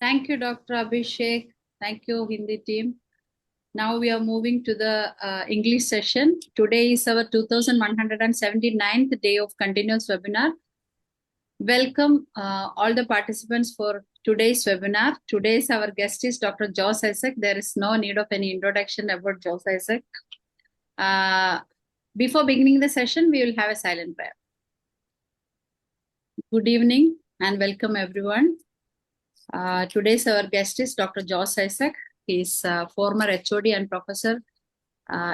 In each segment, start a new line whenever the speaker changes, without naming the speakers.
Thank you, Dr. Abhishek. Thank you, Hindi team. Now we are moving to the English session. Today is our 2179th day of continuous webinar. Welcome all the participants for today's webinar. Today's our guest is Dr. Josh Issac. There is no need of any introduction about Josh Issac. Before beginning the session, we will have a silent prayer. Good evening and welcome everyone. Today's our guest is Dr. Josh Issac. He is former HOD and professor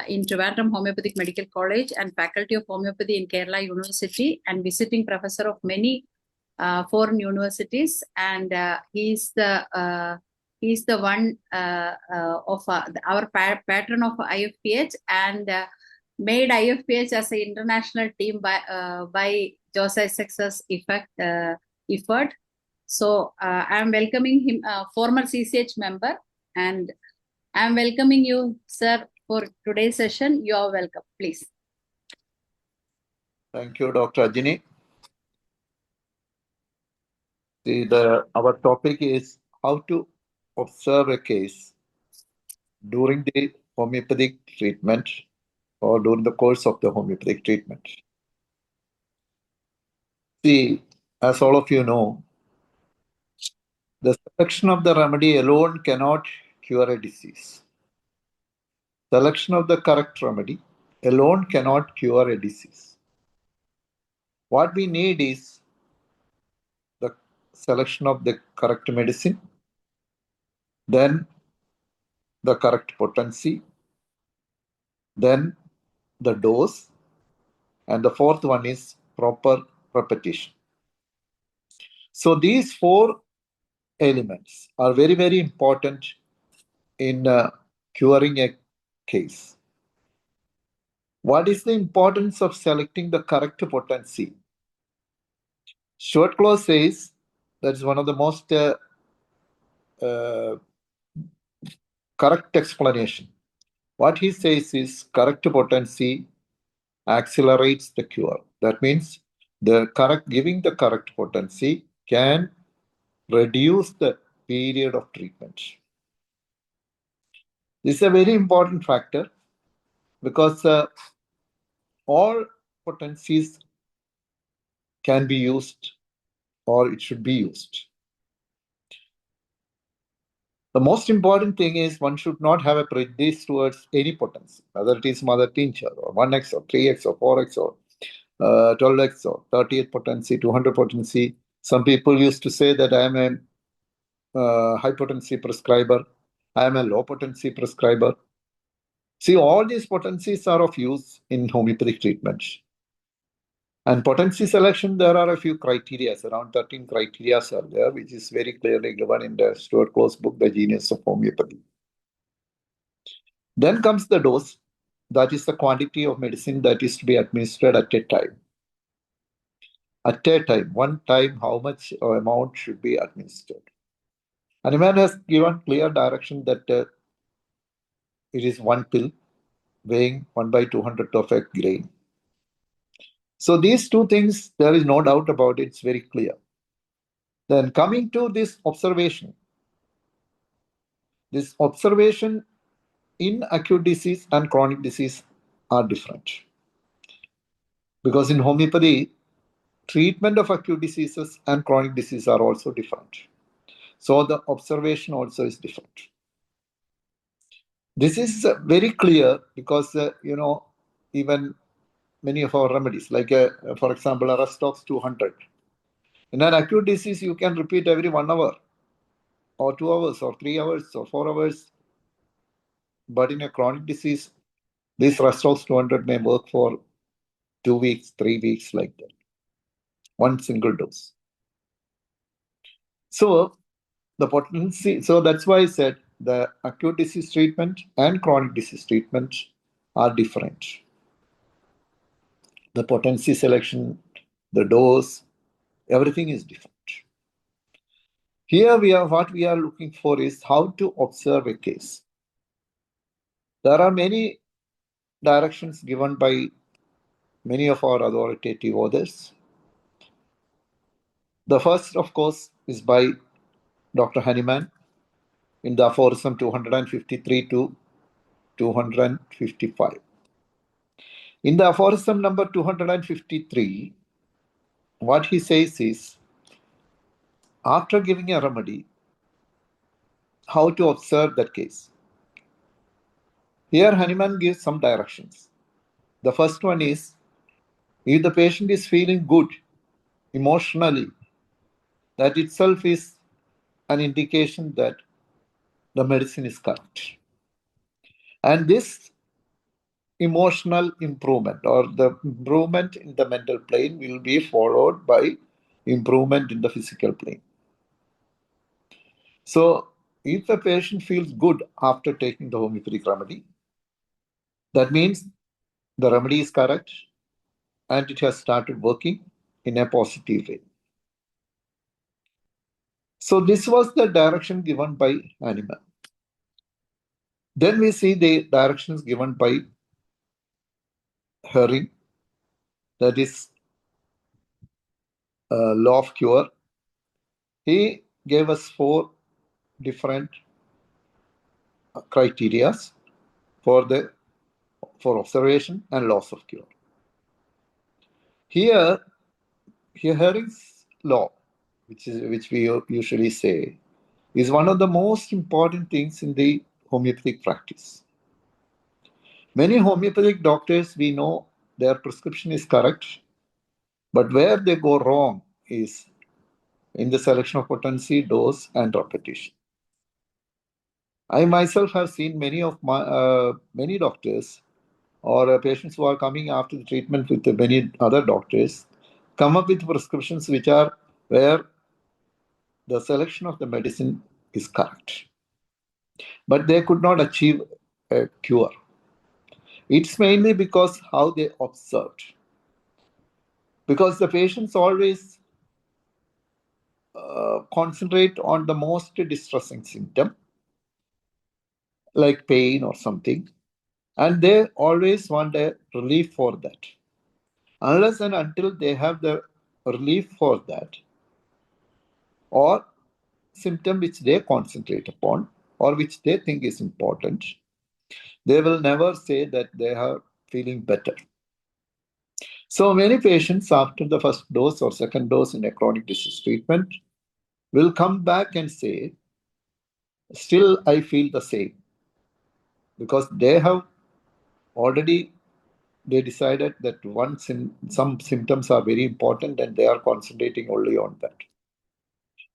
in Trivandrum Homeopathic Medical College and Faculty of Homeopathy in Kerala University and visiting professor of many foreign universities. And he's the one of our patron of Ifph and made Ifph as an international team by Josh Issac's effort. So I'm welcoming him, former CCH member, and I'm welcoming you, sir, for today's session. You are welcome, please.
Thank you, Dr. Ajini. See, our topic is how to observe a case during the homeopathic treatment or during the course of the homeopathic treatment. See, as all of you know, the selection of the remedy alone cannot cure a disease. Selection of the correct remedy alone cannot cure a disease. What we need is the selection of the correct medicine, then the correct potency, then the dose, and the fourth one is proper repetition. So these four elements are very, very important in curing a case. What is the importance of selecting the correct potency? Short clause says that is one of the most correct explanation. What he says is correct potency accelerates the cure. That means giving the correct potency can reduce the period of treatment. This is a very important factor because all potencies can be used or it should be used. The most important thing is one should not have a prejudice towards any potency, whether it is mother tincture or 1x or 3x or 4x or 12x or 38 potency, 200 potency. Some people used to say that I am a high potency prescriber, I am a low potency prescriber. See, all these potencies are of use in homeopathic treatment. And potency selection, there are a few criteria, around 13 criteria are there, which is very clearly given in the Stuart Close book, The Genius of Homeopathy. Then comes the dose, that is the quantity of medicine that is to be administered at a time. At a time, one time, how much amount should be administered. Hahnemann has given clear direction that it is one pill weighing 1/200 of a grain. So these two things, there is no doubt about it, it's very clear. Then coming to this observation in acute disease and chronic disease are different. Because in homeopathy, treatment of acute diseases and chronic disease are also different. So the observation also is different. This is very clear because, even many of our remedies, like for example, Arastox 200. In an acute disease, you can repeat every 1 hour or 2 hours or 3 hours or 4 hours. But in a chronic disease, this Arastox 200 may work for 2 weeks, 3 weeks, like that. One single dose. So the potency, so that's why I said the acute disease treatment and chronic disease treatment are different. The potency selection, the dose, everything is different. Here what we are looking for is how to observe a case. There are many directions given by many of our authoritative authors. The first, of course, is by Dr. Hahnemann in the aphorism 253 to 255. In the aphorism number 253, what he says is, after giving a remedy, how to observe that case. Here, Hahnemann gives some directions. The first one is, if the patient is feeling good emotionally, that itself is an indication that the medicine is correct. And this emotional improvement or the improvement in the mental plane will be followed by improvement in the physical plane. So, if the patient feels good after taking the homeopathic remedy, that means the remedy is correct and it has started working in a positive way. So this was the direction given by Hahnemann. Then we see the directions given by Herring, that is law of cure. He gave us 4 different criteria for observation and loss of cure. Here Herring's law, which we usually say, is one of the most important things in the homeopathic practice. Many homeopathic doctors, we know their prescription is correct, but where they go wrong is in the selection of potency, dose, and repetition. I myself have seen many doctors or patients who are coming after the treatment with many other doctors come up with prescriptions which are where the selection of the medicine is correct, but they could not achieve a cure. It's mainly because how they observed. Because the patients always concentrate on the most distressing symptom, like pain or something, and they always want a relief for that. Unless and until they have the relief for that, or symptom which they concentrate upon, or which they think is important, they will never say that they are feeling better. So many patients after the first dose or second dose in a chronic disease treatment will come back and say, still I feel the same, because they have already decided that some symptoms are very important and they are concentrating only on that.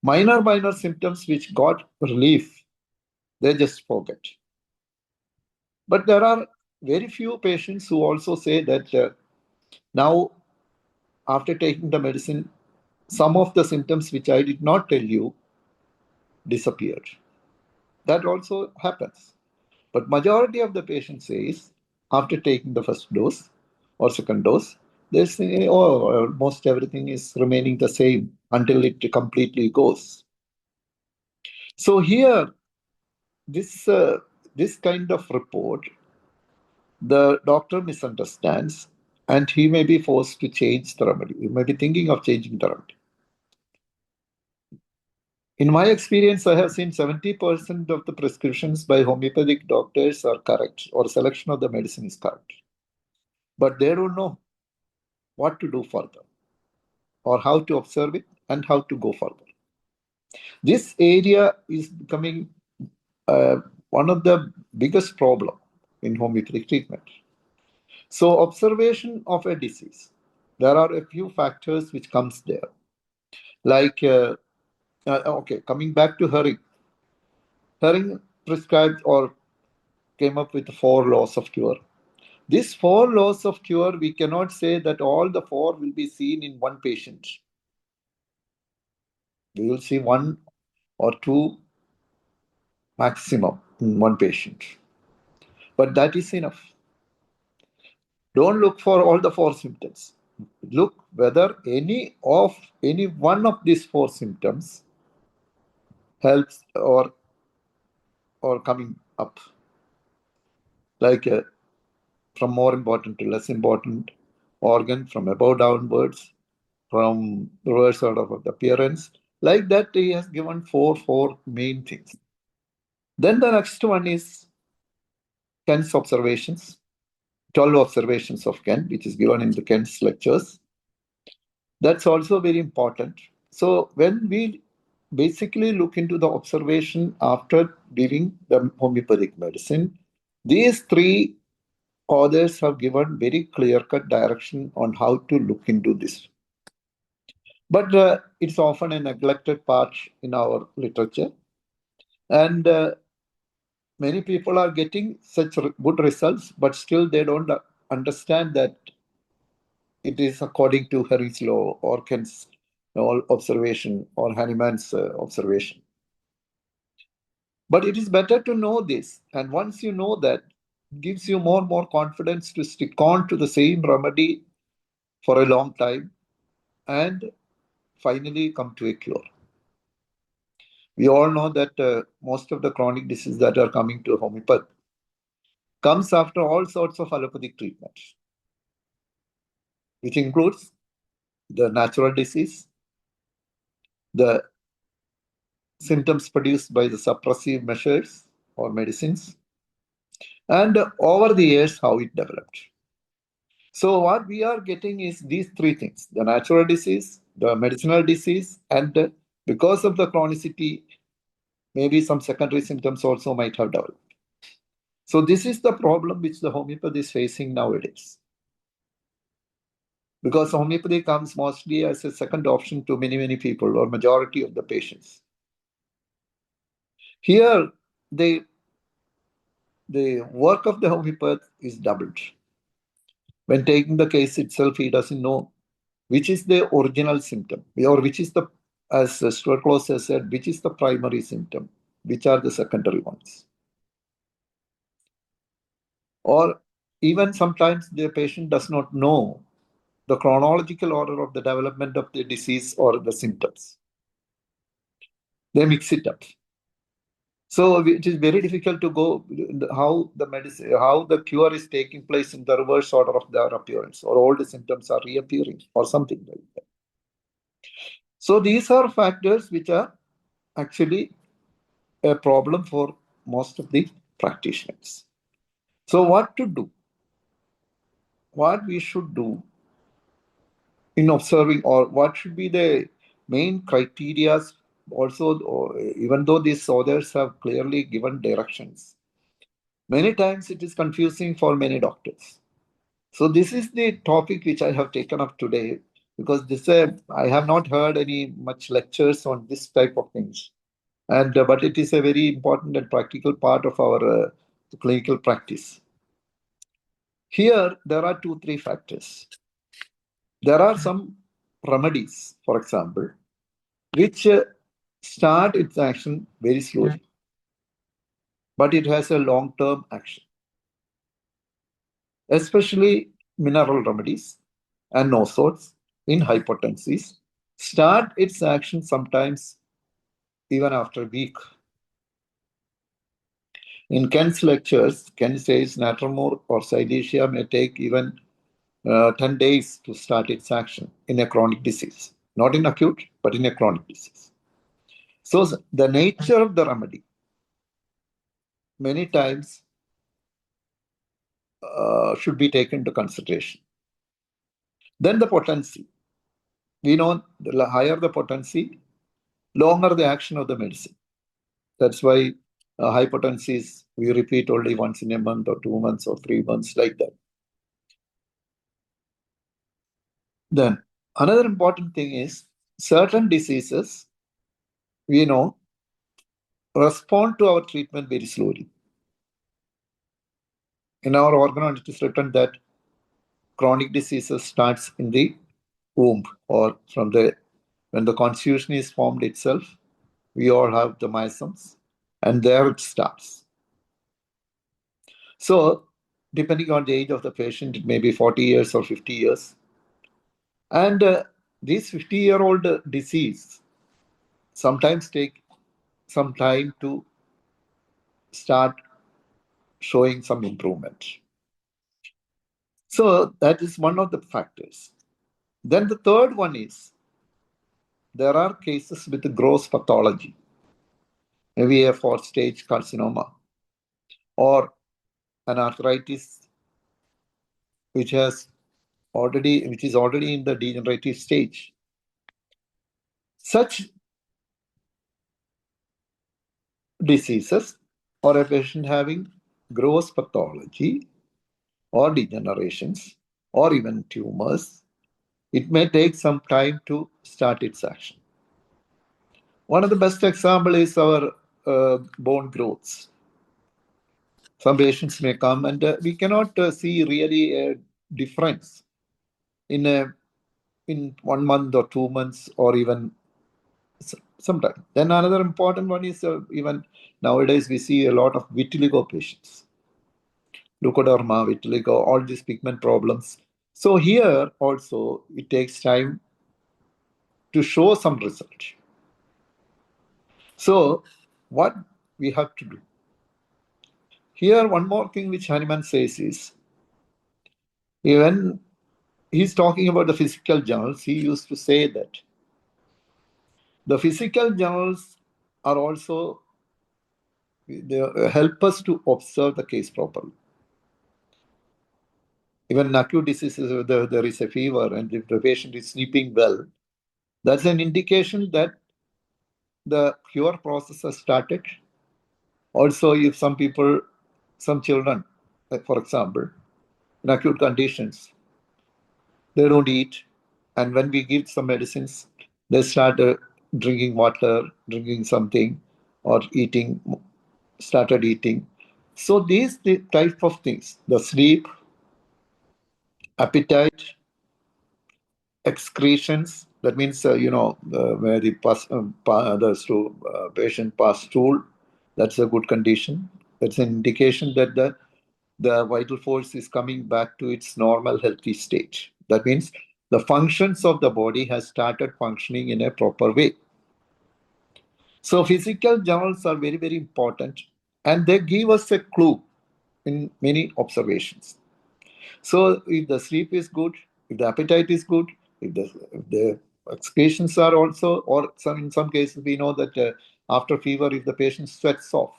Minor symptoms which got relief, they just forget. But there are very few patients who also say that now, after taking the medicine, some of the symptoms which I did not tell you disappeared. That also happens. But majority of the patients says, after taking the first dose or second dose, they say, oh, almost everything is remaining the same until it completely goes. So here, this kind of report, the doctor misunderstands and he may be forced to change the remedy. He may be thinking of changing the remedy. In my experience, I have seen 70% of the prescriptions by homeopathic doctors are correct, or selection of the medicine is correct. But they don't know what to do further, or how to observe it, and how to go further. This area is becoming one of the biggest problem in homeopathic treatment. So observation of a disease, there are a few factors which comes there. Like, coming back to Herring. Herring prescribed or came up with 4 laws of cure. These 4 laws of cure, we cannot say that all the 4 will be seen in one patient. We will see 1 or 2 maximum in one patient. But that is enough. Don't look for all the 4 symptoms. Look whether any one of these 4 symptoms helps or coming up. Like from more important to less important organ, from above downwards, from reverse order of appearance, Like that, he has given four main things. Then the next one is Kent's observations, 12 observations of Kent, which is given in the Kent's lectures. That's also very important. So when we basically look into the observation after giving the homeopathic medicine, these three authors have given very clear-cut direction on how to look into this. But it's often a neglected part in our literature. And many people are getting such good results, but still they don't understand that it is according to Harry's law or Kent's observation or Hahnemann's observation. But it is better to know this. And once you know that, it gives you more and more confidence to stick on to the same remedy for a long time and finally come to a cure. We all know that most of the chronic diseases that are coming to homeopathy comes after all sorts of allopathic treatments, which includes the natural disease, the symptoms produced by the suppressive measures or medicines, and over the years, how it developed. So what we are getting is these three things: the natural disease, the medicinal disease, and because of the chronicity, maybe some secondary symptoms also might have developed. So this is the problem which the homeopathy is facing nowadays. Because homeopathy comes mostly as a second option to many people or majority of the patients. Here, the work of the homeopath is doubled. When taking the case itself, he doesn't know which is the original symptom, or which is the, as Stuart Close has said, which is the primary symptom, which are the secondary ones. Or even sometimes the patient does not know the chronological order of the development of the disease or the symptoms. They mix it up. So it is very difficult to go how the medicine, how the cure is taking place in the reverse order of their appearance, or all the symptoms are reappearing, or something like that. So these are factors which are actually a problem for most of the practitioners. So what to do? What we should do in observing, or what should be the main criteria also, even though these authors have clearly given directions, many times it is confusing for many doctors. So this is the topic which I have taken up today, because this I have not heard any much lectures on this type of things, and but it is a very important and practical part of our clinical practice. Here there are 2-3 factors. There are some remedies, for example, which start its action very slowly, but it has a long-term action. Especially mineral remedies and nosodes in hypotensies start its action sometimes even after a week. In Kent's lectures, Kent says Natramore or Silesia may take even 10 days to start its action in a chronic disease, not in acute, but in a chronic disease. So the nature of the remedy many times should be taken into consideration. Then the potency. We know the higher the potency, longer the action of the medicine. That's why high potencies we repeat only once in a month or 2 months or 3 months, like that. Then another important thing is certain diseases, we know, respond to our treatment very slowly. In our organon, it is written that chronic diseases starts in the womb, or from the when the constitution is formed itself. We all have the myosomes, and there it starts. So depending on the age of the patient, it may be 40 years or 50 years. And this 50-year-old disease sometimes take some time to start showing some improvement. So that is one of the factors. Then the third one is there are cases with gross pathology, maybe a 4-stage carcinoma or an arthritis which is already in the degenerative stage. Such diseases or a patient having gross pathology or degenerations or even tumors, it may take some time to start its action. One of the best examples is our bone growths. Some patients may come and we cannot see really a difference in 1 month or 2 months or even sometime. Then another important one is even nowadays we see a lot of vitiligo patients, leukoderma, vitiligo, all these pigment problems. So here also it takes time to show some result. So what we have to do? Here one more thing which Hahnemann says is, even he's talking about the physical journals, he used to say that the physical journals are also, they help us to observe the case properly. Even in acute diseases, there is a fever and if the patient is sleeping well, that's an indication that the cure process has started. Also, if some children, like for example, in acute conditions, they don't eat, and when we give some medicines, they start drinking water, drinking something, or started eating. So these the type of things, the sleep, appetite, excretions, that means, where the patient pass stool, that's a good condition. That's an indication that the vital force is coming back to its normal healthy state. That means the functions of the body has started functioning in a proper way. So physical journals are very, very important, and they give us a clue in many observations. So if the sleep is good, if the appetite is good, if the excretions are also, or in some cases we know that after fever, if the patient sweats off,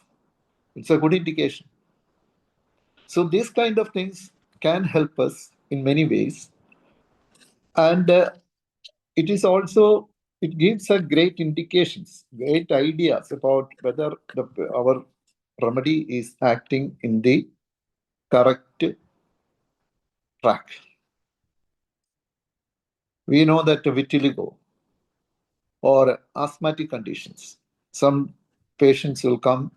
it's a good indication. So these kind of things can help us in many ways. And it is also, it gives us great indications, great ideas about whether our remedy is acting in the correct track. We know that vitiligo or asthmatic conditions, some patients will come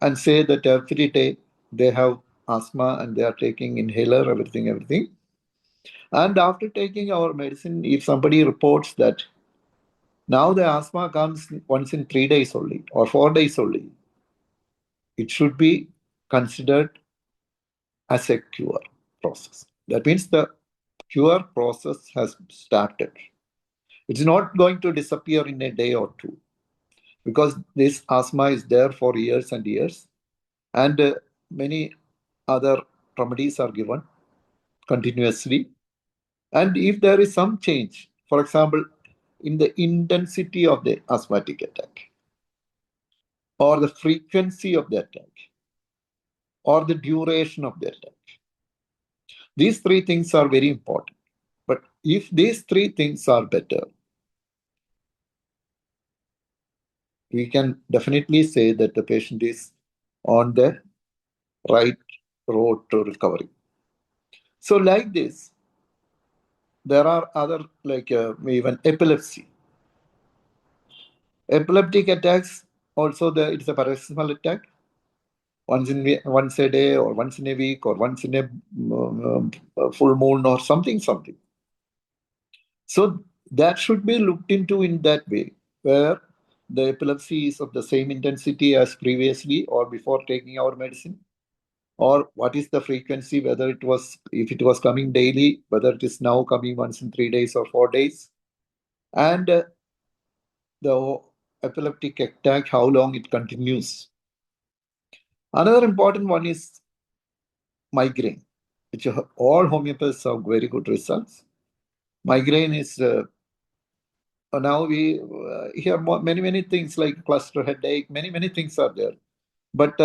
and say that every day they have asthma and they are taking inhaler, everything. And after taking our medicine, if somebody reports that now the asthma comes once in 3 days only or 4 days only, it should be considered as a cure process. That means the cure process has started. It's not going to disappear in a day or two, because this asthma is there for years and years, and many other remedies are given continuously. And if there is some change, for example, in the intensity of the asthmatic attack, or the frequency of the attack, or the duration of the attack, these 3 things are very important. But if these 3 things are better, we can definitely say that the patient is on the right road to recovery. So like this, there are other, like even epilepsy. Epileptic attacks, also it's a paroxysmal attack, once a day or once in a week or once in a full moon or something. So that should be looked into in that way, where the epilepsy is of the same intensity as previously or before taking our medicine, or what is the frequency, if it was coming daily, whether it is now coming once in 3 days or 4 days, and the epileptic attack, how long it continues. Another important one is migraine, which all homeopaths have very good results. Migraine is now we hear many things like cluster headache, many things are there. But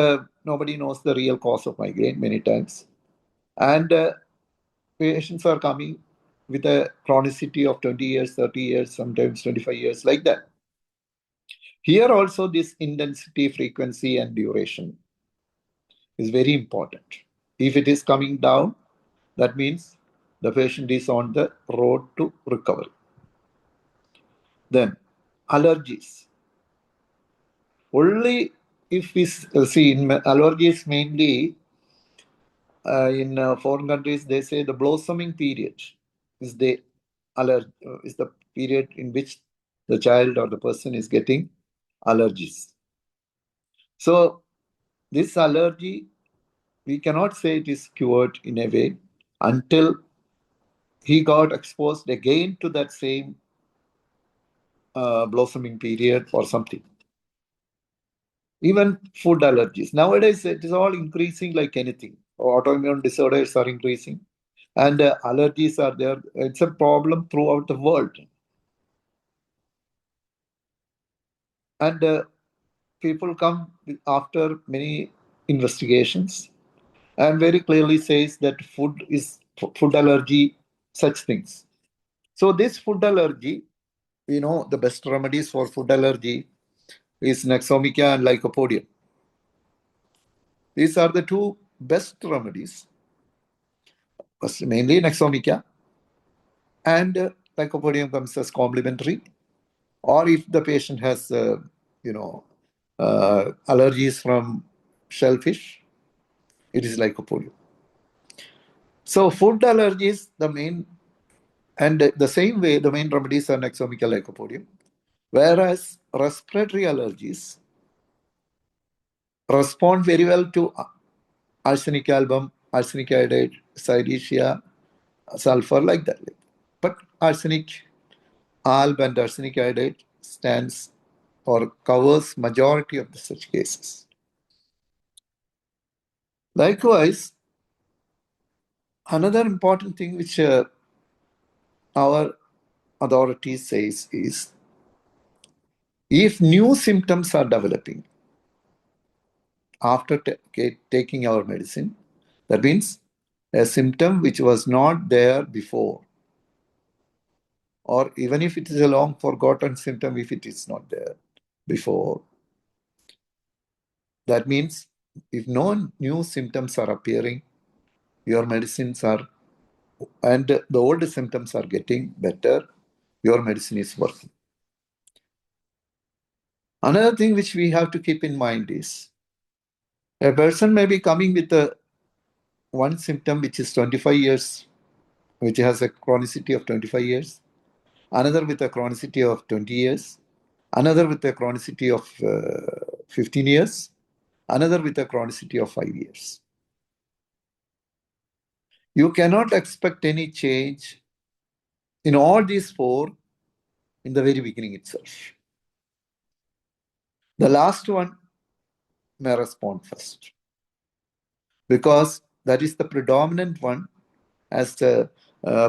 nobody knows the real cause of migraine many times. And patients are coming with a chronicity of 20 years, 30 years, sometimes 25 years, like that. Here also this intensity, frequency, and duration is very important. If it is coming down, that means the patient is on the road to recovery. Then allergies. Only if we see in allergies mainly in foreign countries, they say the blossoming period is the period in which the child or the person is getting allergies. So this allergy, we cannot say it is cured in a way until he got exposed again to that same blossoming period or something. Even food allergies. Nowadays, it is all increasing like anything. Autoimmune disorders are increasing and allergies are there. It's a problem throughout the world. And people come after many investigations and very clearly says that food allergy, such things. So this food allergy, the best remedies for food allergy is Nexomica and Lycopodium. These are the two best remedies. Mainly Nexomica, and Lycopodium comes as complementary. Or if the patient has, allergies from shellfish, it is Lycopodium. So food allergies, the main, and the same way, the main remedies are Nexomica, Lycopodium. Whereas respiratory allergies respond very well to arsenic album, arsenic iodide, Cyretia, sulfur, like that. But arsenic alb and arsenic iodide stands or covers majority of such cases. Likewise, another important thing which our authorities says is, if new symptoms are developing after taking our medicine, that means a symptom which was not there before, or even if it is a long forgotten symptom, if it is not there before, that means if no new symptoms are appearing, your medicines are, and the old symptoms are getting better, your medicine is working. Another thing which we have to keep in mind is, a person may be coming with one symptom which is 25 years, which has a chronicity of 25 years, another with a chronicity of 20 years, another with a chronicity of 15 years, another with a chronicity of 5 years. You cannot expect any change in all these four in the very beginning itself. The last one may respond first, because that is the predominant one, as the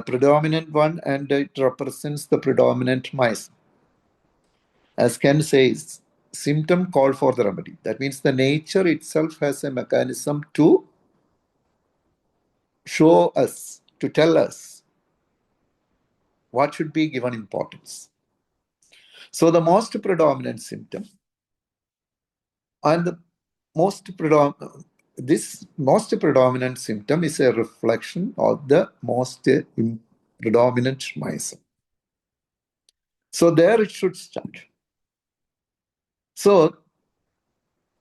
predominant one, and it represents the predominant mice. As Ken says, symptom call for the remedy. That means the nature itself has a mechanism to show us, to tell us what should be given importance. So the most predominant symptom, and the this most predominant symptom is a reflection of the most predominant miasm. So there it should start. So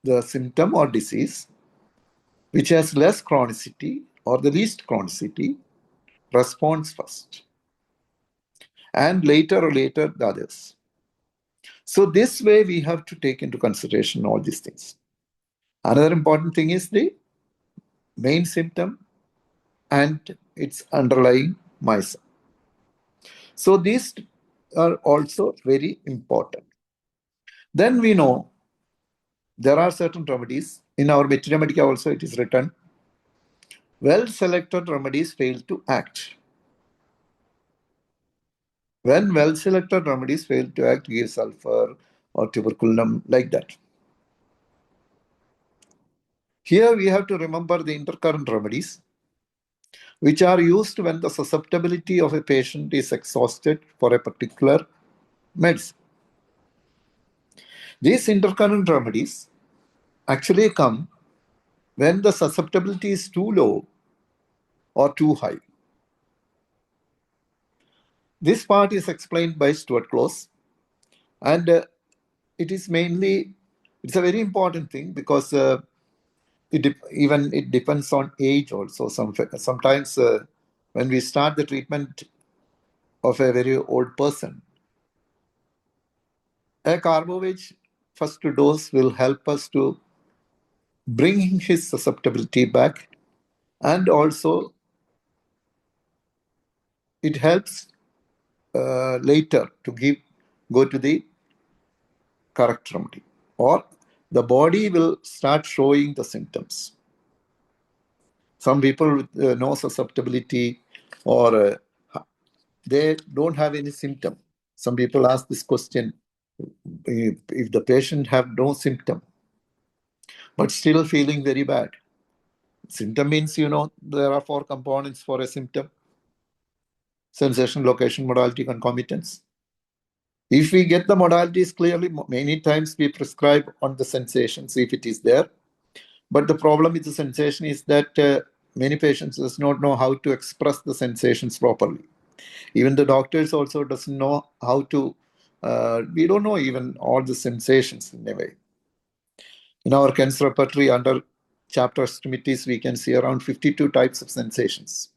the symptom or disease which has less chronicity or the least chronicity responds first, and later the others. So this way we have to take into consideration all these things. Another important thing is the main symptom and its underlying miasm. So these are also very important. Then we know there are certain remedies. In our Materia Medica also it is written, well-selected remedies fail to act. When well-selected remedies fail to act, give sulfur or tuberculum, like that. Here we have to remember the intercurrent remedies, which are used when the susceptibility of a patient is exhausted for a particular medicine. These intercurrent remedies actually come when the susceptibility is too low or too high. This part is explained by Stuart Close, and it is mainly, it's a very important thing because it depends on age also. Sometimes when we start the treatment of a very old person, a carbovage first dose will help us to bring his susceptibility back, and also it helps later to go to the correct remedy, or the body will start showing the symptoms. Some people with no susceptibility, or they don't have any symptom. Some people ask this question, if the patient have no symptom, but still feeling very bad. Symptom means, there are 4 components for a symptom: sensation, location, modality, concomitants. If we get the modalities clearly, many times we prescribe on the sensations if it is there. But the problem with the sensation is that many patients does not know how to express the sensations properly. Even the doctors also doesn't know how to, we don't know even all the sensations in a way. In our cancer repertory under chapter extremities, we can see around 52 types of sensations.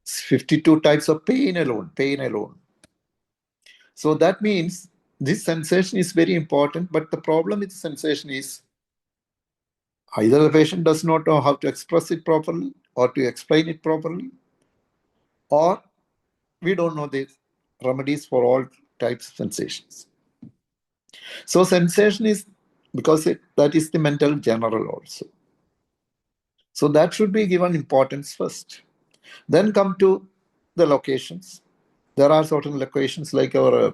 52 types of pain alone. So that means this sensation is very important, but the problem with the sensation is either the patient does not know how to express it properly or to explain it properly, or we don't know the remedies for all types of sensations. So sensation is, because that is the mental general also. So that should be given importance first. Then come to the locations. There are certain locations like our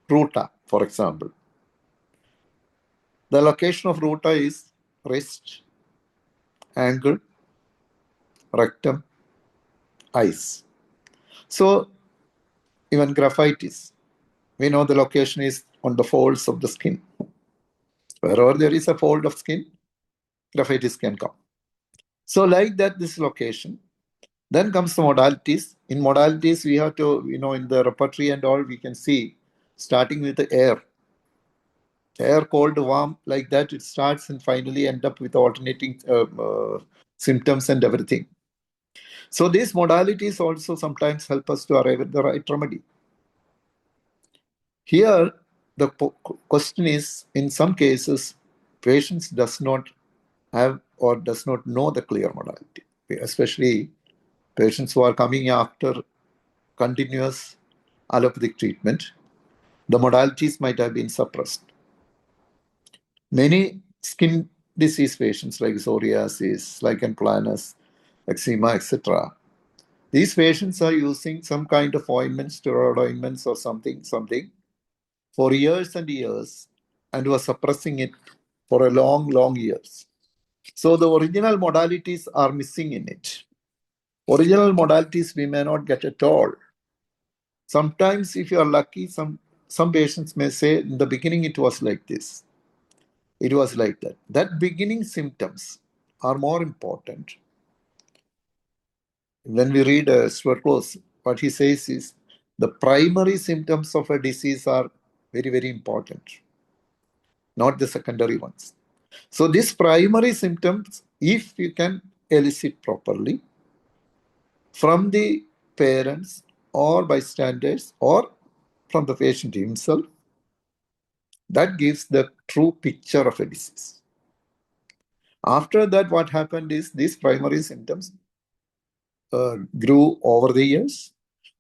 ruta, for example. The location of ruta is wrist, ankle, rectum, eyes. So even graphitis, we know the location is on the folds of the skin. Wherever there is a fold of skin, graphitis can come. So like that, this location. Then comes the modalities. In modalities, we have to, in the repertory and all, we can see, starting with the air, cold, warm, like that, it starts and finally end up with alternating symptoms and everything. So these modalities also sometimes help us to arrive at the right remedy. Here, the question is, in some cases, patients does not have or does not know the clear modality, especially patients who are coming after continuous allopathic treatment. The modalities might have been suppressed. Many skin disease patients like psoriasis, lichen planus, eczema, etc. These patients are using some kind of ointments, steroid ointments or something for years and years, and were suppressing it for a long years. So the original modalities are missing in it. Original modalities we may not get at all. Sometimes if you are lucky, some patients may say in the beginning it was like this. It was like that. That beginning symptoms are more important. When we read Stuart Close, what he says is the primary symptoms of a disease are very important, not the secondary ones. So these primary symptoms, if you can elicit properly from the parents or bystanders or from the patient himself, that gives the true picture of a disease. After that, what happened is these primary symptoms grew over the years,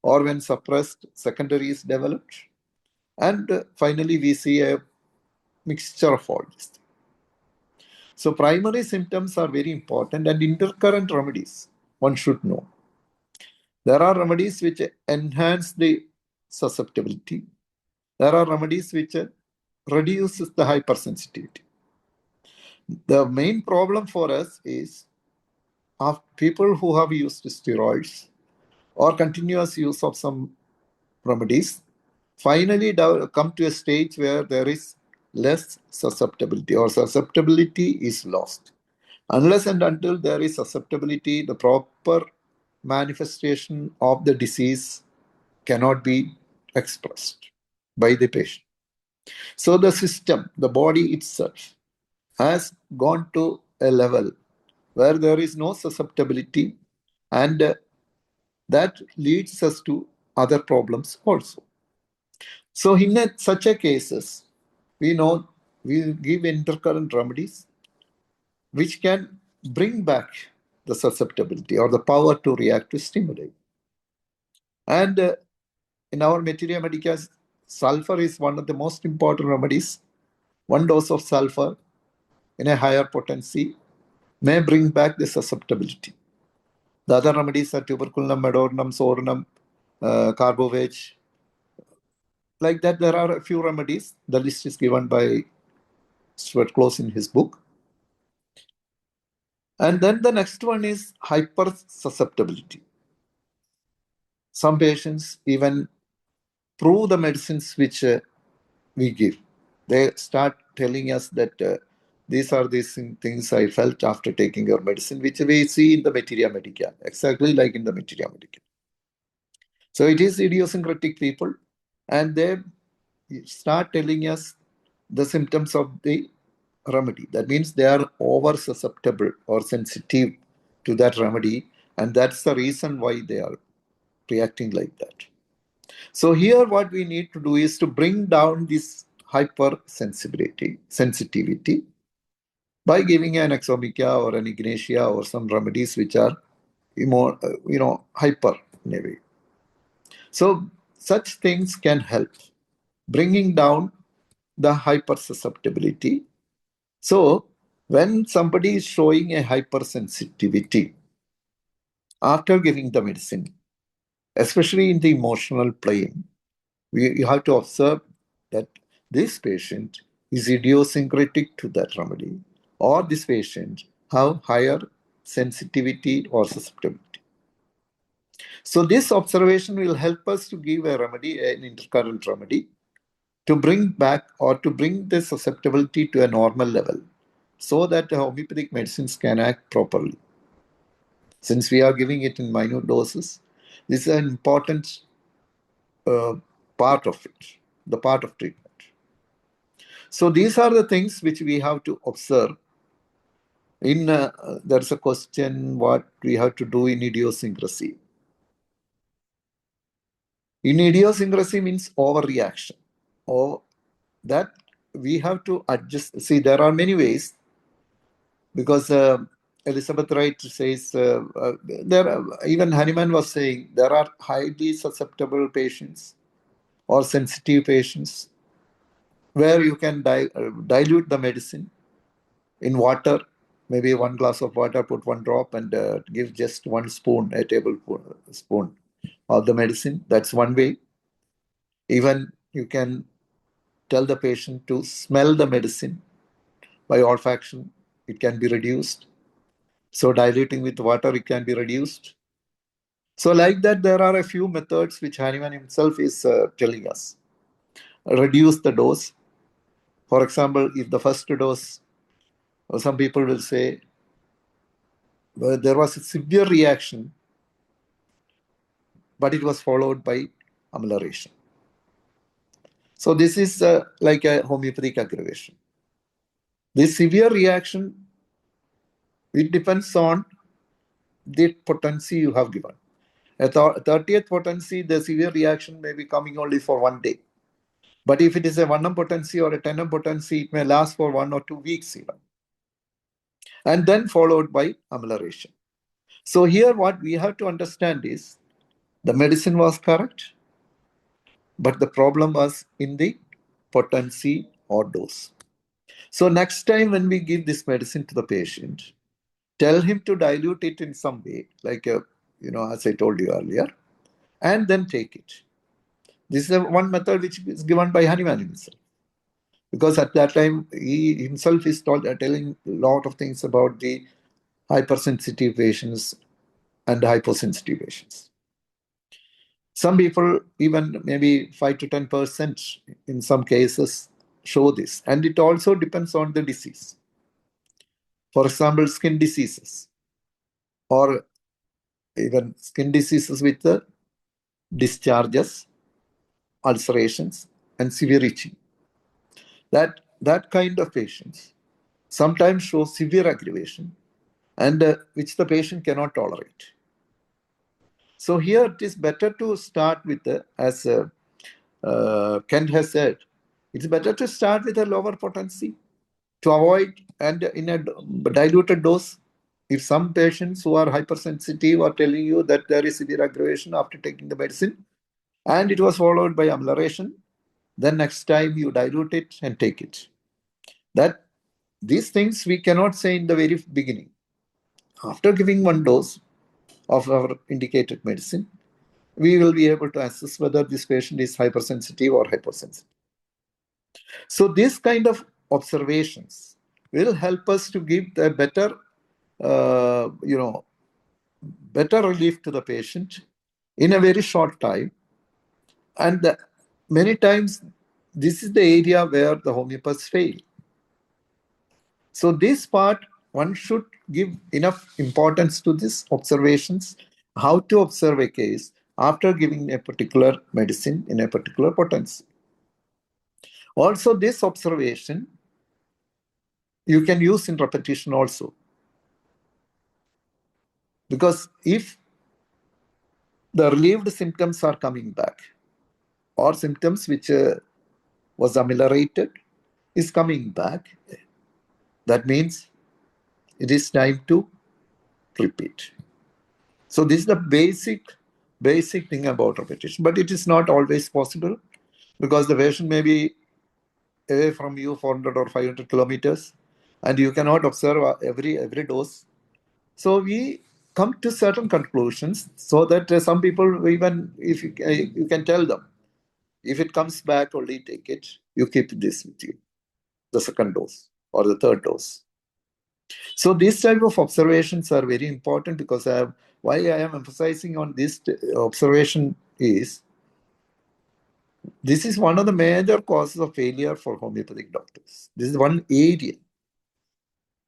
or when suppressed, secondaries developed, and finally we see a mixture of all these things. So primary symptoms are very important, and intercurrent remedies one should know. There are remedies which enhance the susceptibility. There are remedies which reduces the hypersensitivity. The main problem for us is of people who have used steroids or continuous use of some remedies, finally come to a stage where there is less susceptibility or susceptibility is lost. Unless and until there is susceptibility, the proper manifestation of the disease cannot be expressed by the patient. So the system, the body itself, has gone to a level where there is no susceptibility, and that leads us to other problems also. So in such a cases, we know we give intercurrent remedies which can bring back the susceptibility or the power to react to stimuli. And in our materia medica, sulfur is one of the most important remedies. One dose of sulfur in a higher potency may bring back the susceptibility. The other remedies are tuberculum, medorinum, sorinum, carbovage. Like that, there are a few remedies. The list is given by Stuart Close in his book. And then the next one is hypersusceptibility. Some patients even prove the medicines which we give. They start telling us that these are these things I felt after taking your medicine, which we see in the materia medica, exactly like in the materia medica. So it is idiosyncratic people, and they start telling us the symptoms of the remedy. That means they are over susceptible or sensitive to that remedy, and that's the reason why they are reacting like that. So here what we need to do is to bring down this hypersensitivity by giving an exomica or an ignatia or some remedies which are more, hyper in a way. So such things can help bringing down the hypersusceptibility. So when somebody is showing a hypersensitivity after giving the medicine, especially in the emotional plane, you have to observe that this patient is idiosyncratic to that remedy, or this patient have higher sensitivity or susceptibility. So this observation will help us to give a remedy, an intercurrent remedy, to bring back or to bring the susceptibility to a normal level so that the homeopathic medicines can act properly. Since we are giving it in minute doses, this is an important part of it, the part of treatment. So these are the things which we have to observe. There's a question what we have to do in idiosyncrasy. In idiosyncrasy means overreaction, or that we have to adjust. See, there are many ways, because Elizabeth Wright says, even Hahnemann was saying, there are highly susceptible patients or sensitive patients where you can dilute the medicine in water, maybe 1 glass of water, put 1 drop and give just 1 spoon, a tablespoon of the medicine. That's one way. Even you can tell the patient to smell the medicine by olfaction. It can be reduced. So diluting with water, it can be reduced. So like that, there are a few methods which Hahnemann himself is telling us. Reduce the dose. For example, if the first dose, some people will say, well, there was a severe reaction, but it was followed by amelioration. So this is like a homeopathic aggravation. This severe reaction, it depends on the potency you have given. At 30th potency, the severe reaction may be coming only for 1 day. But if it is a 1M potency or a 10M potency, it may last for 1 or 2 weeks even. And then followed by amelioration. So here what we have to understand is the medicine was correct, but the problem was in the potency or dose. So next time when we give this medicine to the patient, tell him to dilute it in some way, like, as I told you earlier, and then take it. This is one method which is given by Hahnemann himself. Because at that time, he himself is telling a lot of things about the hypersensitive patients and hyposensitive patients. Some people, even maybe 5 to 10% in some cases, show this. And it also depends on the disease. For example, skin diseases, or even skin diseases with the discharges, ulcerations, and severe itching. That kind of patients sometimes show severe aggravation, and which the patient cannot tolerate. So here it is better to start with, as Kent has said, it's better to start with a lower potency to avoid, and in a diluted dose. If some patients who are hypersensitive are telling you that there is severe aggravation after taking the medicine, and it was followed by amelioration, then next time you dilute it and take it. That these things we cannot say in the very beginning. After giving one dose of our indicated medicine, we will be able to assess whether this patient is hypersensitive or hyposensitive. So this kind of observations will help us to give a better, better relief to the patient in a very short time. And many times, this is the area where the homeopaths fail. So this part, one should give enough importance to these observations, how to observe a case after giving a particular medicine in a particular potency. Also, this observation you can use in repetition also. Because if the relieved symptoms are coming back, or symptoms which was ameliorated is coming back, that means it is time to repeat. So this is the basic thing about repetition. But it is not always possible, because the patient may be away from you 400 or 500 kilometers, and you cannot observe every dose. So we come to certain conclusions, so that some people, even if you can tell them, if it comes back, only take it. You keep this with you, the second dose or the third dose. So these type of observations are very important, because why I am emphasizing on this observation is, this is one of the major causes of failure for homeopathic doctors. This is one area.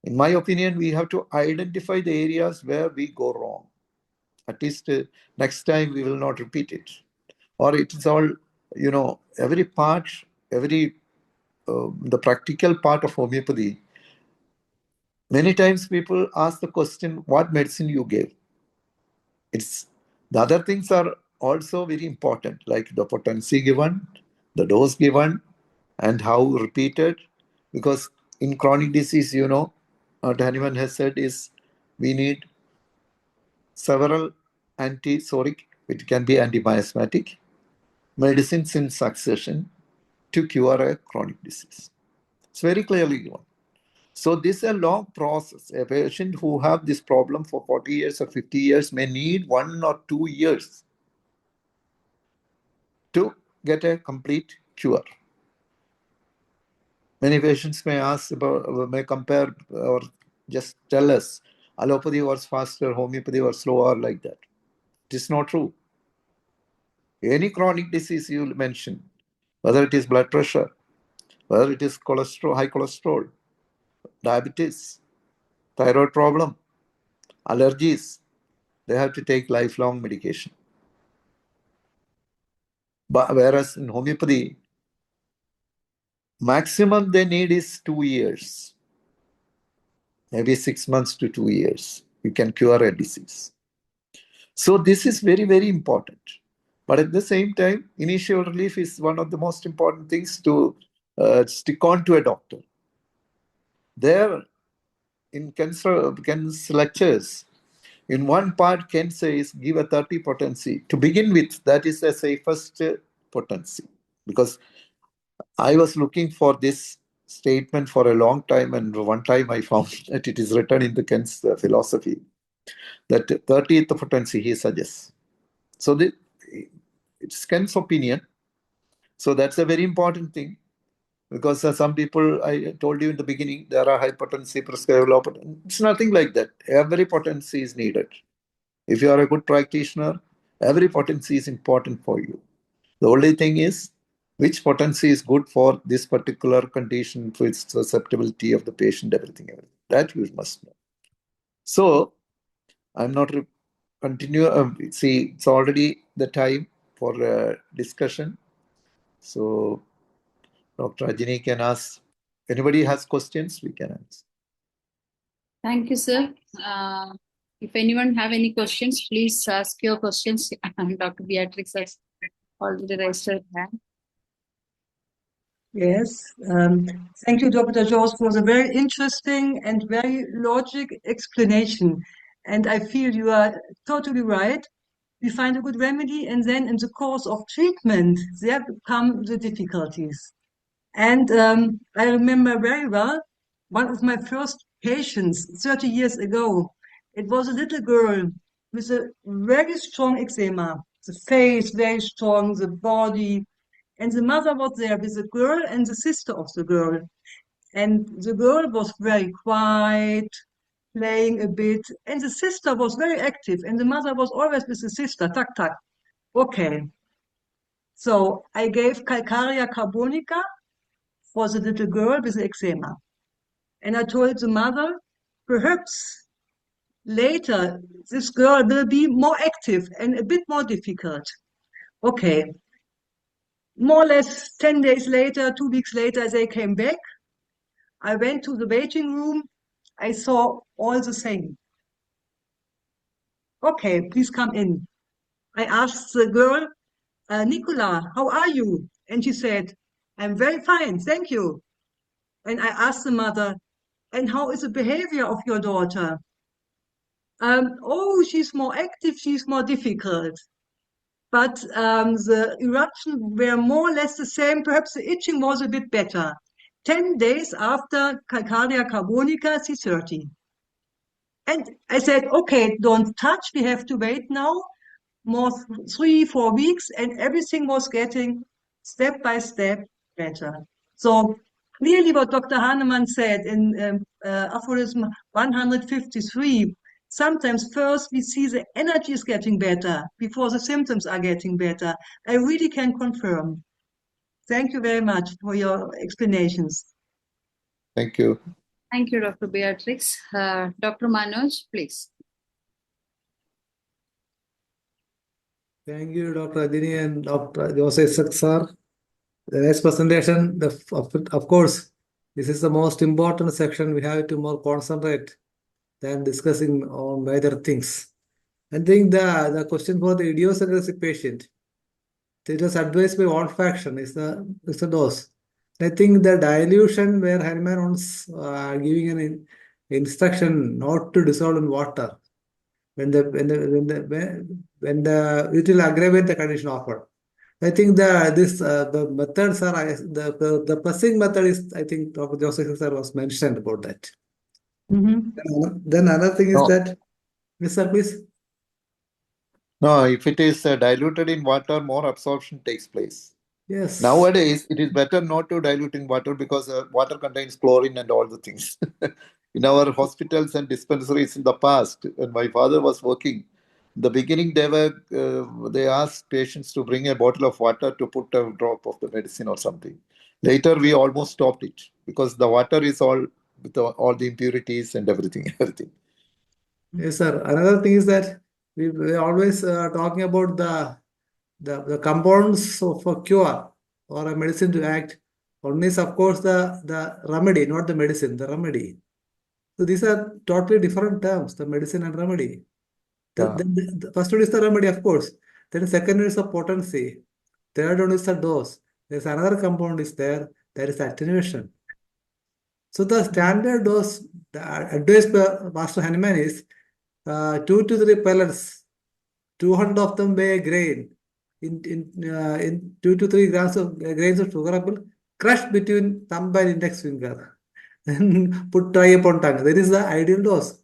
In my opinion, we have to identify the areas where we go wrong. At least next time we will not repeat it. Or it is all, every part, the practical part of homeopathy. Many times people ask the question, what medicine you gave? The other things are also very important, like the potency given, the dose given, and how repeated. Because in chronic disease, what Hahnemann has said is, we need several anti-psoric, which can be anti-miasmatic, medicines in succession to cure a chronic disease. It's very clearly given. So this is a long process. A patient who have this problem for 40 years or 50 years may need 1 or 2 years to get a complete cure. Many patients may compare or just tell us, allopathy was faster, homeopathy was slower, like that. It is not true. Any chronic disease you mention, whether it is blood pressure, whether it is cholesterol, high cholesterol, diabetes, thyroid problem, allergies, they have to take lifelong medication. But whereas in homeopathy, maximum they need is 2 years, maybe 6 months to 2 years. You can cure a disease. So this is very, very important. But at the same time, initial relief is one of the most important things to stick on to a doctor. There, in Ken's lectures, in one part, Ken says, give a 30 potency. To begin with, that is the safest potency. Because I was looking for this statement for a long time, and one time I found that it is written in the Ken's philosophy, that 30th potency he suggests. So it's Ken's opinion, So that's a very important thing, because some people, I told you in the beginning, there are high potency prescribable low potency. It's nothing like that. Every potency is needed. If you are a good practitioner, every potency is important for you. The only thing is which potency is good for this particular condition, for its susceptibility of the patient, everything. That you must know. So I'm not continue. See, it's already the time for discussion. So Dr. Ajini can ask. Anybody has questions, we can answer.
Thank you, sir. If anyone have any questions, please ask your questions. Dr. Beatrix has already raised her hand.
Yes, thank you, Dr. Jaws, for the very interesting and very logic explanation. And I feel you are totally right. We find a good remedy, and then in the course of treatment, there come the difficulties. And I remember very well one of my first patients 30 years ago. It was a little girl with a very strong eczema, the face very strong, the body. And the mother was there with the girl and the sister of the girl. And the girl was very quiet, playing a bit. And the sister was very active. And the mother was always with the sister, tuck, tuck. Okay. So I gave Calcarea carbonica for the little girl with the eczema. And I told the mother, perhaps later this girl will be more active and a bit more difficult. Okay. More or less 10 days later, 2 weeks later, they came back. I went to the waiting room. I saw all the same. Okay, please come in. I asked the girl, Nicola, how are you? And she said, I'm very fine, thank you. And I asked the mother, and how is the behavior of your daughter? Oh, she's more active, she's more difficult. But the eruptions were more or less the same. Perhaps the itching was a bit better. 10 days after Calcarea carbonica C30. And I said, okay, don't touch. We have to wait now more 3-4 weeks. And everything was getting step by step better. So clearly what Dr. Hahnemann said in aphorism 153, sometimes first we see the energy is getting better before the symptoms are getting better. I really can confirm. Thank you very much for your explanations.
Thank you.
Thank you, Dr. Beatrix. Dr. Manoj, please.
Thank you, Dr. Ajini and Dr. Issac, sir. The next presentation, of course, this is the most important section. We have to more concentrate than discussing on major things. I think the question for the idiosyncratic patient, it was advised by olfaction is the dose. I think the dilution where Hahnemann was giving an instruction not to dissolve in water when it will aggravate the condition offered. I think the methods are the pressing method is, I think Dr. Joseph sir was mentioned about that. Then another thing is that, yes sir, please.
No, if it is diluted in water, more absorption takes place.
Yes.
Nowadays, it is better not to dilute in water because water contains chlorine and all the things. In our hospitals and dispensaries in the past, when my father was working, in the beginning they asked patients to bring a bottle of water to put a drop of the medicine or something. Later, we almost stopped it because the water is all with all the impurities and everything.
Yes, sir. Another thing is that we always talking about the compounds of a cure or a medicine to act. One is, of course, the remedy, not the medicine, the remedy. So these are totally different terms, the medicine and remedy. The first one is the remedy, of course. Then the second one is the potency. Third one is the dose. There's another compound is there, that is attenuation. So the standard dose, the advised by Master Hahnemann is 2 to 3 pellets, 200 of them by a grain, in 2 to 3 grams of grains of sugar apple, crushed between thumb and index finger, and try upon tongue. That is the ideal dose.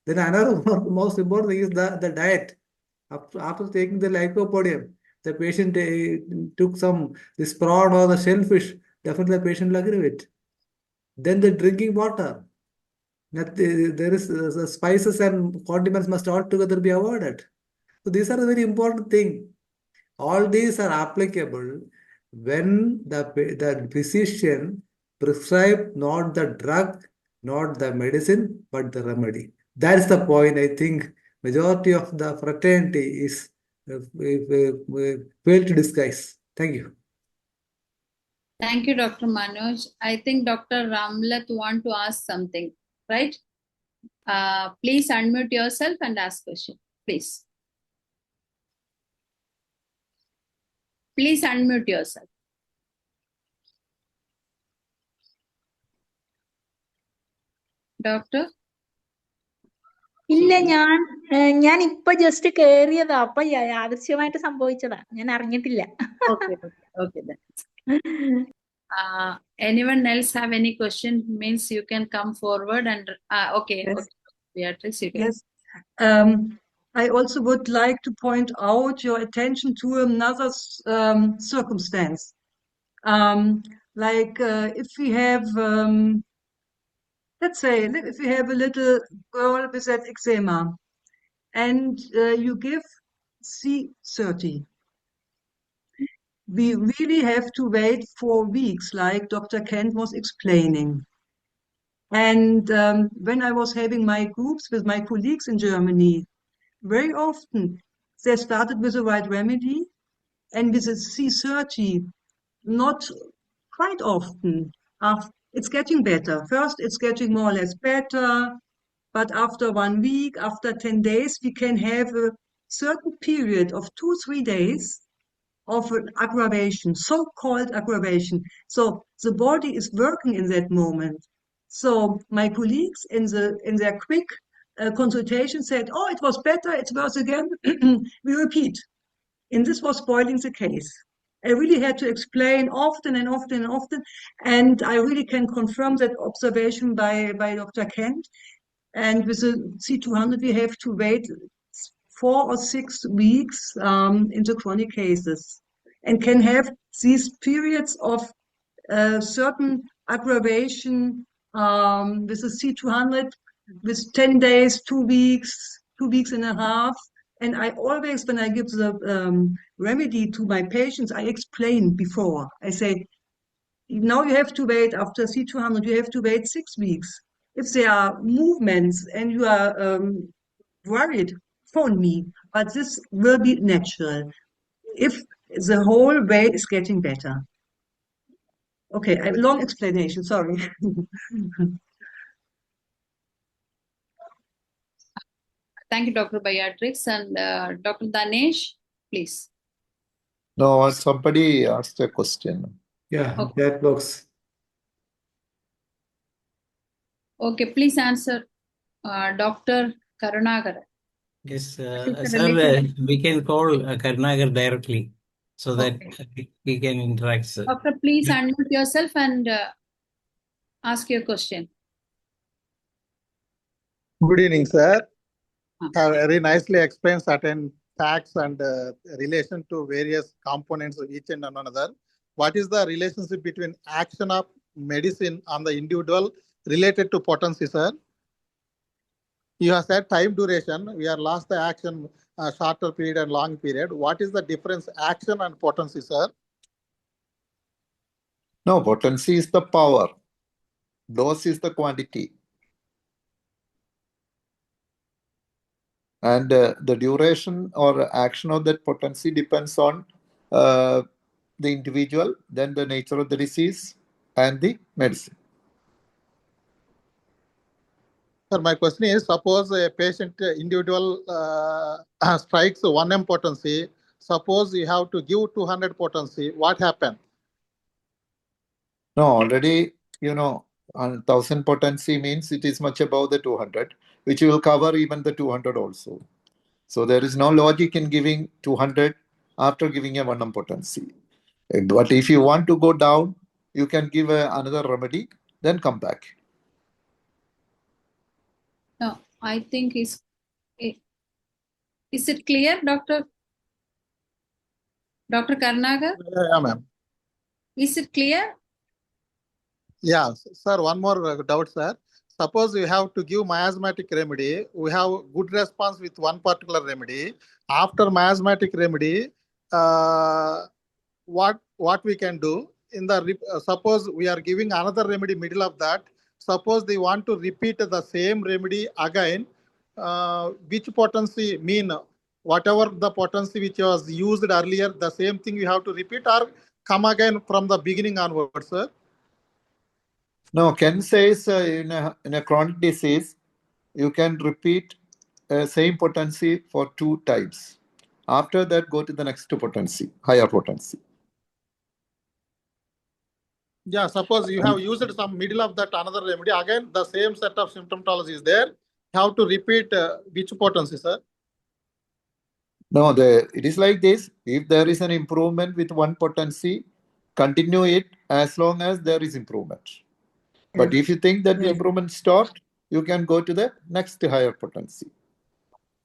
Then another most important thing is the diet. After taking the lycopodium, the patient took this prawn or the shellfish, definitely the patient will agree with it. Then the drinking water. There is the spices and condiments must altogether be avoided. So these are the very important thing. All these are applicable when the physician prescribe not the drug, not the medicine, but the remedy. That's the point. I think majority of the fraternity is fail to disguise. Thank you.
Thank you, Dr. Manoj. I think Dr. Ramlat want to ask something, right? Please unmute yourself and ask question, please. Please unmute yourself. Doctor?
ഇല്ല ഞാൻ ഇപ്പൊ just കേറിയതാ അപ്പൊ യാദൃശ്യമായിട്ട് സംഭവിച്ചതാ ഞാൻ അറിഞ്ഞിട്ടില്ല.
Okay then. Anyone else have any question? Means you can come forward and okay.
Yes.
Okay. Beatrice, you can.
Yes. I also would like to point out your attention to another circumstance. If we have, let's say, if we have a little girl with that eczema and you give C30, we really have to wait 4 weeks, like Dr. Kent was explaining. And when I was having my groups with my colleagues in Germany, very often they started with the right remedy and with a C30, not quite often. It's getting better. First, it's getting more or less better, but after 1 week, after 10 days, we can have a certain period of 2-3 days of an aggravation, so-called aggravation. So the body is working in that moment. So my colleagues in their quick consultation said, "Oh, it was better, it's worse again." We repeat. And this was spoiling the case. I really had to explain often and often and often, and I really can confirm that observation by Dr. Kent. And with the C200, we have to wait 4 or 6 weeks in the chronic cases, and can have these periods of certain aggravation with the C200 with 10 days, 2 weeks, 2 weeks and a half. And I always, when I give the remedy to my patients, I explain before. I say, now you have to wait after C200, you have to wait 6 weeks. If there are movements and you are worried, phone me. But this will be natural if the whole way is getting better. Okay, a long explanation, sorry.
Thank you, Dr. Beatrix. And Dr. Danesh, please.
No, somebody asked a question.
Yeah,
Okay.
that box.
Okay, please answer, Dr. Karunagar.
Yes,
It's
sir,
related-
we can call Karnagar directly so that
Okay.
he can interact, sir.
Doctor, please unmute yourself and ask your question.
Good evening, sir.
Ah.
Have very nicely explained certain facts and relation to various components of each and another. What is the relationship between action of medicine on the individual related to potency, sir? You have said time duration. We are lost the action shorter period and long period. What is the difference action and potency, sir?
No, potency is the power. Dose is the quantity. And the duration or action of that potency depends on the individual, then the nature of the disease, and the medicine.
Sir, my question is, suppose a patient individual strikes 1 m potency. Suppose you have to give 200 potency. What happens?
No, already, 1000 potency means it is much above the 200, which will cover even the 200 also. So there is no logic in giving 200 after giving a 1 m potency. But if you want to go down, you can give another remedy, then come back.
No, I think is it clear, Doctor? Dr. Karnagar,
Yeah, ma'am.
is it clear?
Yeah, sir, one more doubt, sir. Suppose we have to give miasmatic remedy, we have good response with one particular remedy. After miasmatic remedy, what we can do in the suppose we are giving another remedy middle of that. Suppose they want to repeat the same remedy again, which potency mean whatever the potency which was used earlier, the same thing we have to repeat or come again from the beginning onwards, sir?
No, Ken says in a chronic disease, you can repeat same potency for 2 times. After that, go to the next potency, higher potency.
Yeah, suppose you have used some middle of that another remedy, again the same set of symptomatology is there. You have to repeat which potency, sir?
No, it is like this. If there is an improvement with one potency, continue it as long as there is improvement. But if you think that the improvement stopped, you can go to the next higher potency.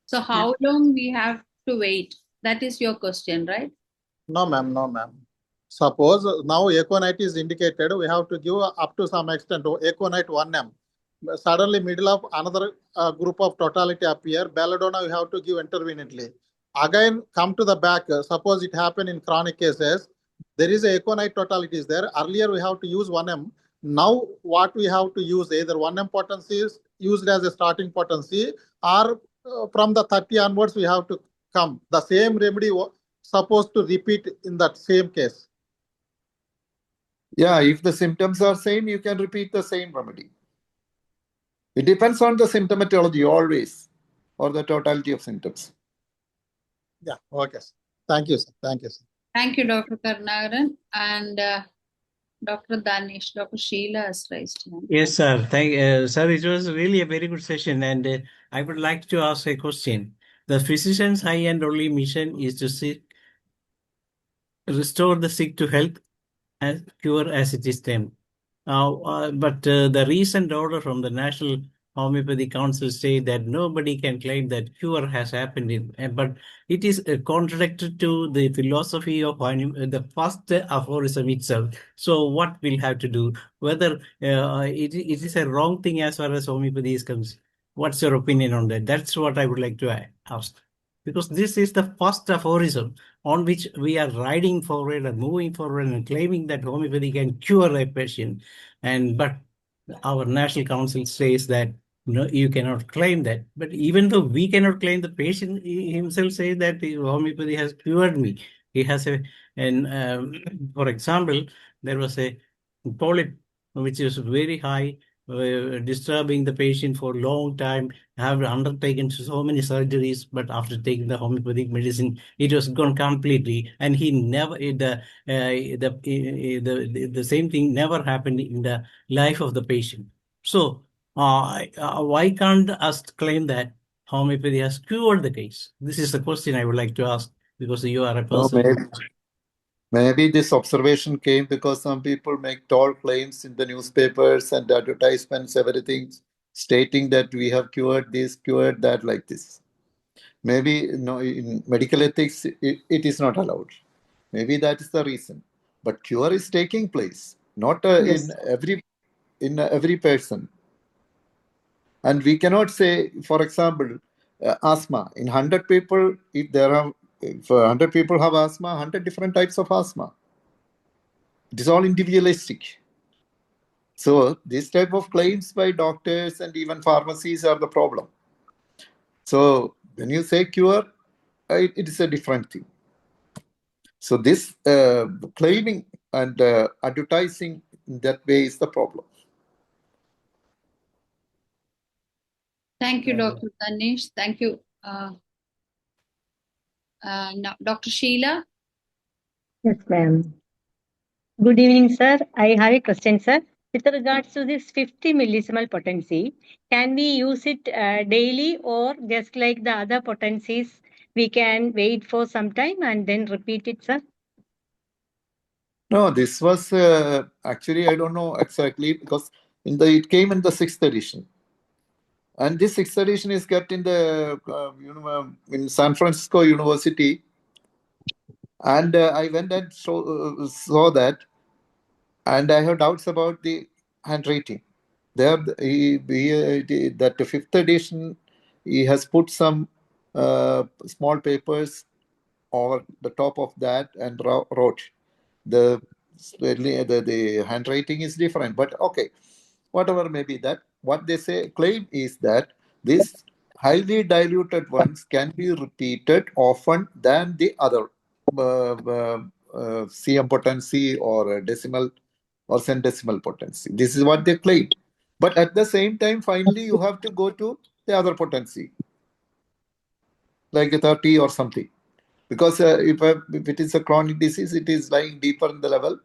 So how long we have to wait? That is your question, right?
No, ma'am, no, ma'am. Suppose now econite is indicated, we have to give up to some extent econite 1M. Suddenly middle of another group of totality appear, belladonna we have to give interveniently. Again, come to the back, suppose it happened in chronic cases, there is a econite totality is there. Earlier we have to use 1M. Now what we have to use, either 1M potency is used as a starting potency, or from the 30 onwards we have to come. The same remedy supposed to repeat in that same case.
Yeah, if the symptoms are same, you can repeat the same remedy. It depends on the symptomatology always, or the totality of symptoms.
Yeah, okay. Thank you, sir. Thank you, sir.
Thank you, Dr. Karnagaran. And Dr. Danish, Dr. Sheila has raised hand.
Yes, sir. Sir, it was really a very good session, and I would like to ask a question. The physician's high and only mission is to restore the sick to health and cure as it is termed. But the recent order from the National Homeopathy Council say that nobody can claim that cure has happened, but it is contradicted to the philosophy of the first aphorism itself. So what we'll have to do, whether it is a wrong thing as far as homeopathy is concerned. What's your opinion on that? That's what I would like to ask. Because this is the first aphorism on which we are riding forward and moving forward and claiming that homeopathy can cure a patient. But our National Council says that no, you cannot claim that. But even though we cannot claim, the patient himself says that homeopathy has cured me. He has for example, there was a polyp which is very high, disturbing the patient for a long time. Have undertaken so many surgeries, but after taking the homeopathic medicine, it was gone completely, and he never the same thing never happened in the life of the patient. So why can't us claim that homeopathy has cured the case? This is the question I would like to ask, because you are a person.
Maybe this observation came because some people make tall claims in the newspapers and advertisements, everything, stating that we have cured this, cured that, like this. Maybe in medical ethics, it is not allowed. Maybe that is the reason. But cure is taking place, not
Yes.
in every person. And we cannot say, for example, asthma. In 100 people, if 100 people have asthma, 100 different types of asthma. It is all individualistic. So this type of claims by doctors and even pharmacies are the problem. So when you say cure, it is a different thing. So this claiming and advertising in that way is the problem.
Thank you, Dr. Danish. Thank you. Now, Dr. Sheila.
Yes, ma'am. Good evening, sir. I have a question, sir. With regards to this 50 millisimal potency, can we use it daily, or just like the other potencies, we can wait for some time and then repeat it, sir?
No, this was actually, I don't know exactly, because it came in the 6th edition. And this 6th edition is kept in the in San Francisco University. And I went and saw that, and I have doubts about the handwriting. There, that the 5th edition, he has put some small papers over the top of that and wrote. The handwriting is different, but okay, whatever may be that. What they claim is that this highly diluted ones can be repeated often than the other CM potency or decimal or centesimal potency. This is what they claim. But at the same time, finally, you have to go to the other potency, like a 30 or something. Because if it is a chronic disease, it is lying deeper in the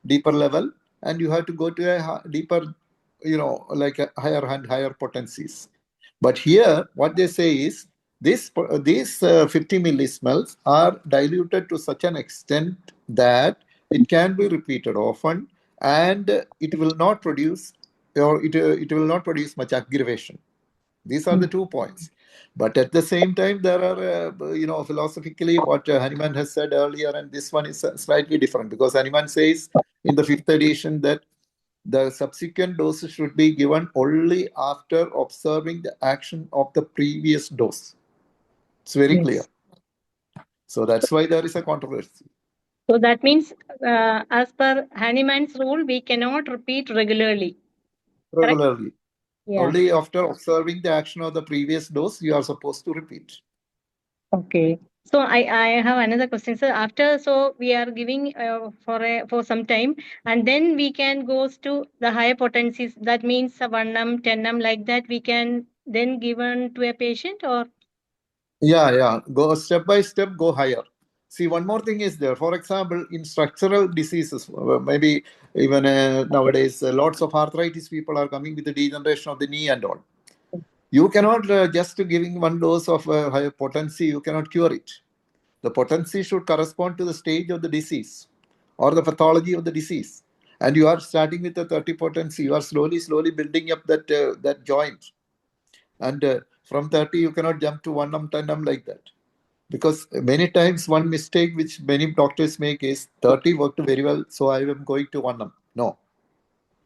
deeper level, and you have to go to a deeper, like a higher potencies. But here, what they say is these 50 millismoles are diluted to such an extent that it can be repeated often, and it will not produce, or it will not produce much aggravation. These are the 2 points. But at the same time, there are, philosophically, what Hanuman has said earlier, and this one is slightly different, because Hanuman says in the 5th edition that the subsequent doses should be given only after observing the action of the previous dose. It's very clear. So that's why there is a controversy.
So that means, as per Hahnemann's rule, we cannot repeat regularly.
Regularly.
Yeah.
Only after observing the action of the previous dose, you are supposed to repeat.
Okay. So I have another question, sir. After, so we are giving for some time, and then we can go to the higher potencies. That means 1M, 10M, like that. We can then given to a patient, or
Yeah. Go step by step, go higher. See, one more thing is there. For example, in structural diseases, maybe even nowadays, lots of arthritis people are coming with the degeneration of the knee and all. You cannot just giving one dose of higher potency, you cannot cure it. The potency should correspond to the stage of the disease or the pathology of the disease. And you are starting with the 30 potency. You are slowly building up that joint. And from 30, you cannot jump to 1M, 10M like that. Because many times one mistake which many doctors make is 30 worked very well, so I am going to 1M. No.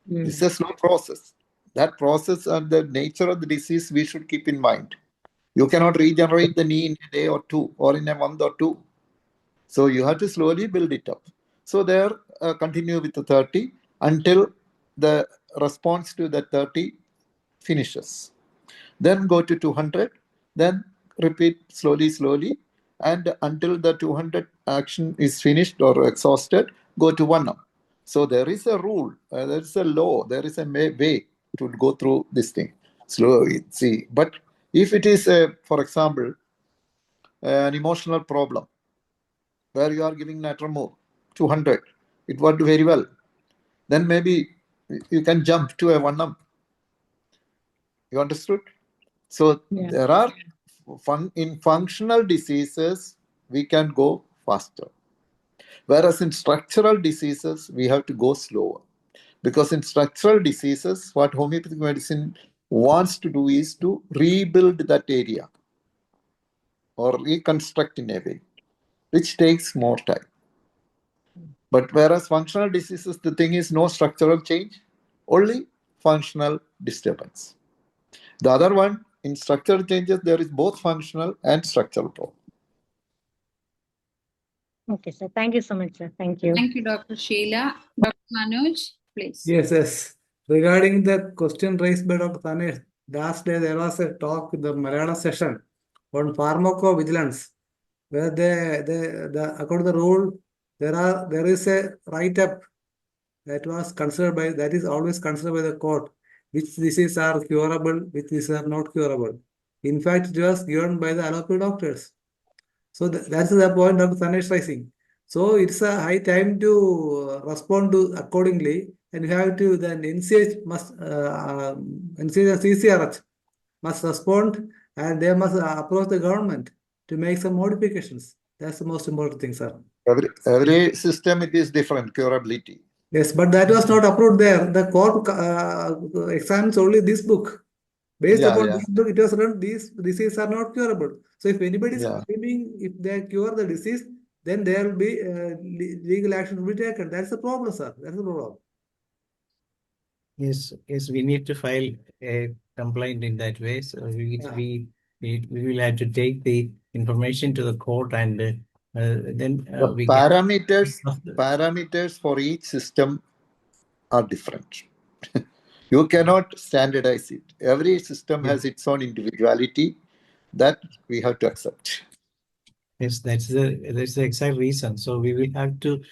This is a slow process. That process and the nature of the disease we should keep in mind. You cannot regenerate the knee in a day or two, or in a month or two. So you have to slowly build it up. So there, continue with the 30 until the response to the 30 finishes. Then go to 200, then repeat slowly, and until the 200 action is finished or exhausted, go to 1M. So there is a rule, there is a law, there is a way to go through this thing slowly. See, but if it is, for example, an emotional problem where you are giving Natramo 200, it worked very well, then maybe you can jump to a 1M. You understood? So there are in functional diseases, we can go faster. Whereas in structural diseases, we have to go slower. Because in structural diseases, what homeopathic medicine wants to do is to rebuild that area or reconstruct in a way, which takes more time. But whereas functional diseases, the thing is no structural change, only functional disturbance. The other one, in structural changes, there is both functional and structural problem.
Okay, sir. Thank you so much, sir. Thank you.
Thank you, Dr. Sheila. Dr. Manoj, please.
Yes. Regarding the question raised by Dr. Tanesh, last day there was a talk in the Malayalam session on pharmacovigilance, where according to the rule, there is a write-up that is always considered by the court, which diseases are curable, which diseases are not curable. In fact, it was given by the allopathy doctors. So that's the point Dr. Tanesh raising. So it's a high time to respond to accordingly, and you have to then NCH must NCH CCRH must respond, and they must approach the government to make some modifications. That's the most important thing, sir.
Every system it is different curability.
Yes, but that was not approved there. The court examines only this book. Based upon this book, it was written these diseases are not curable. So if anybody is claiming if they cure the disease, then there will be legal action to be taken. That's the problem, sir. That's the problem.
Yes, we need to file a complaint in that way. So we will have to take the information to the court, and then
The
we
parameters for each system are different. You cannot standardize it. Every system has its own individuality that we have to accept.
Yes, that's the exact reason. So we will have to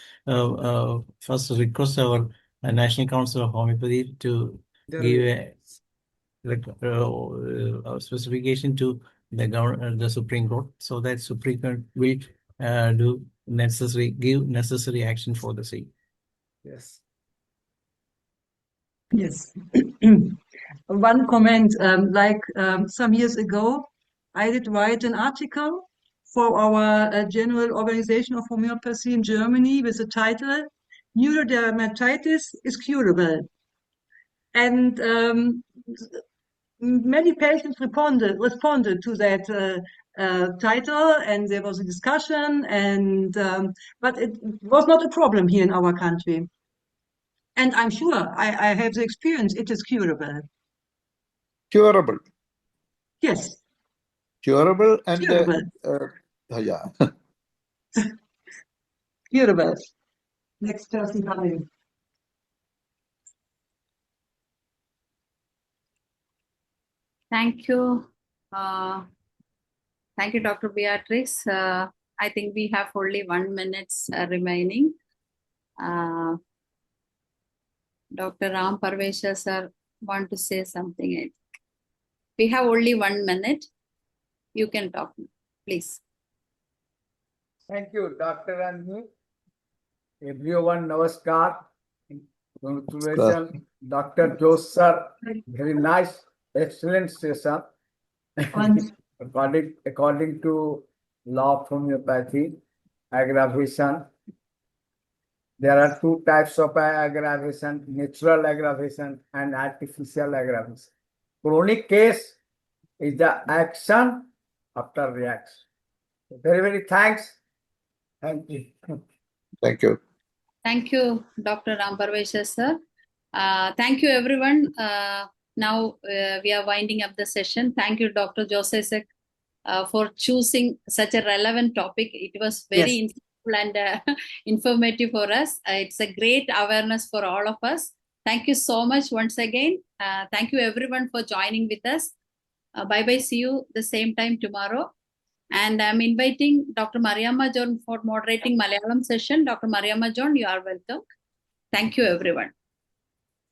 first request our National Council of Homeopathy to give a specification to the Supreme Court, so that Supreme Court will give necessary action for the same.
Yes.
Yes. One comment, some years ago, I did write an article for our General Organization of Homeopathy in Germany with the title, Neurodermatitis is Curable. And many patients responded to that title, and there was a discussion, and but it was not a problem here in our country. And I'm sure I have the experience, it is curable.
Curable.
Yes.
Curable and
Curable.
yeah.
Curable. Next person coming.
Thank you. Thank you, Dr. Beatrice. I think we have only 1 minute remaining. Dr. Ram Parvesha sir want to say something. We have only 1 minute. You can talk, please.
Thank you, Dr. Anju. Everyone, namaskar. Congratulations, Dr. Jose sir. Very nice, excellent session. According to law of homeopathy, aggravation, there are two types of aggravation: natural aggravation and artificial aggravation. Chronic case is the action after reaction. Very, very thanks. Thank you.
Thank you.
Thank you, Dr. Ram Parvesha sir. Thank you, everyone. Now we are winding up the session. Thank you, Dr. Jose Issac, for choosing such a relevant topic. It was very insightful and informative for us. It's a great awareness for all of us. Thank you so much once again. Thank you, everyone, for joining with us. Bye-bye. See you the same time tomorrow. And I'm inviting Dr. Mariamma John for moderating Malayalam session. Dr. Mariamma John, you are welcome. Thank you, everyone.